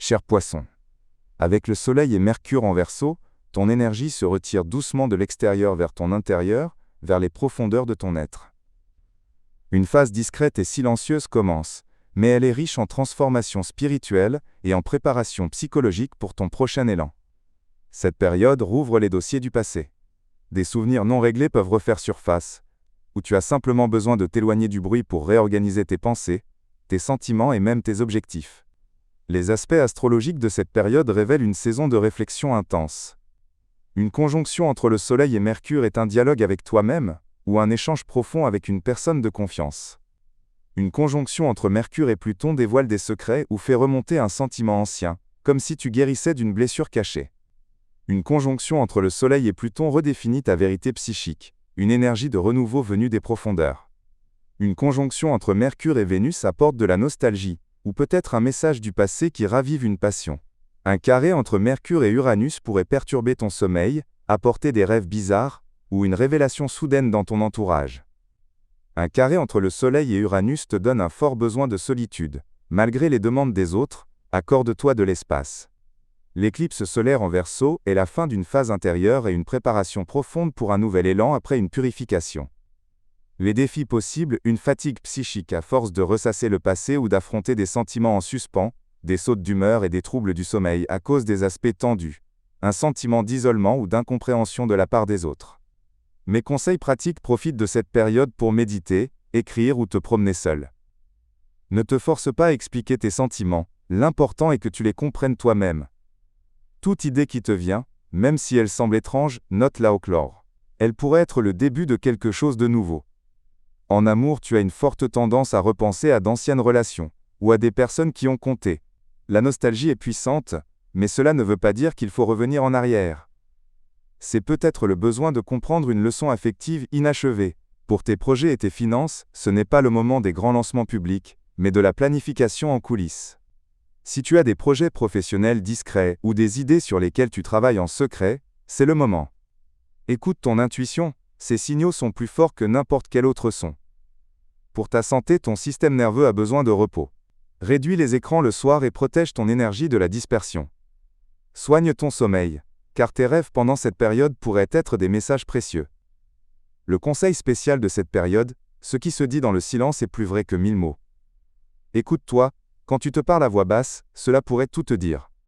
Cher Poisson, avec le Soleil et Mercure en Verseau, ton énergie se retire doucement de l'extérieur vers ton intérieur, vers les profondeurs de ton être. Une phase discrète et silencieuse commence, mais elle est riche en transformation spirituelle et en préparation psychologique pour ton prochain élan. Cette période rouvre les dossiers du passé. Des souvenirs non réglés peuvent refaire surface, ou tu as simplement besoin de t'éloigner du bruit pour réorganiser tes pensées, tes sentiments et même tes objectifs. Les aspects astrologiques de cette période révèlent une saison de réflexion intense. Une conjonction entre le Soleil et Mercure est un dialogue avec toi-même, ou un échange profond avec une personne de confiance. Une conjonction entre Mercure et Pluton dévoile des secrets ou fait remonter un sentiment ancien, comme si tu guérissais d'une blessure cachée. Une conjonction entre le Soleil et Pluton redéfinit ta vérité psychique, une énergie de renouveau venue des profondeurs. Une conjonction entre Mercure et Vénus apporte de la nostalgie, ou peut-être un message du passé qui ravive une passion. Un carré entre Mercure et Uranus pourrait perturber ton sommeil, apporter des rêves bizarres, ou une révélation soudaine dans ton entourage. Un carré entre le Soleil et Uranus te donne un fort besoin de solitude. Malgré les demandes des autres, accorde-toi de l'espace. L'éclipse solaire en Verseau est la fin d'une phase intérieure et une préparation profonde pour un nouvel élan après une purification. Les défis possibles, une fatigue psychique à force de ressasser le passé ou d'affronter des sentiments en suspens, des sautes d'humeur et des troubles du sommeil à cause des aspects tendus, un sentiment d'isolement ou d'incompréhension de la part des autres. Mes conseils pratiques profitent de cette période pour méditer, écrire ou te promener seul. Ne te force pas à expliquer tes sentiments, l'important est que tu les comprennes toi-même. Toute idée qui te vient, même si elle semble étrange, note-la au chlore. Elle pourrait être le début de quelque chose de nouveau. En amour, tu as une forte tendance à repenser à d'anciennes relations, ou à des personnes qui ont compté. La nostalgie est puissante, mais cela ne veut pas dire qu'il faut revenir en arrière. C'est peut-être le besoin de comprendre une leçon affective inachevée. Pour tes projets et tes finances, ce n'est pas le moment des grands lancements publics, mais de la planification en coulisses. Si tu as des projets professionnels discrets ou des idées sur lesquelles tu travailles en secret, c'est le moment. Écoute ton intuition, ces signaux sont plus forts que n'importe quel autre son. Pour ta santé, ton système nerveux a besoin de repos. Réduis les écrans le soir et protège ton énergie de la dispersion. Soigne ton sommeil, car tes rêves pendant cette période pourraient être des messages précieux. Le conseil spécial de cette période, ce qui se dit dans le silence est plus vrai que 1000 mots. Écoute-toi, quand tu te parles à voix basse, cela pourrait tout te dire.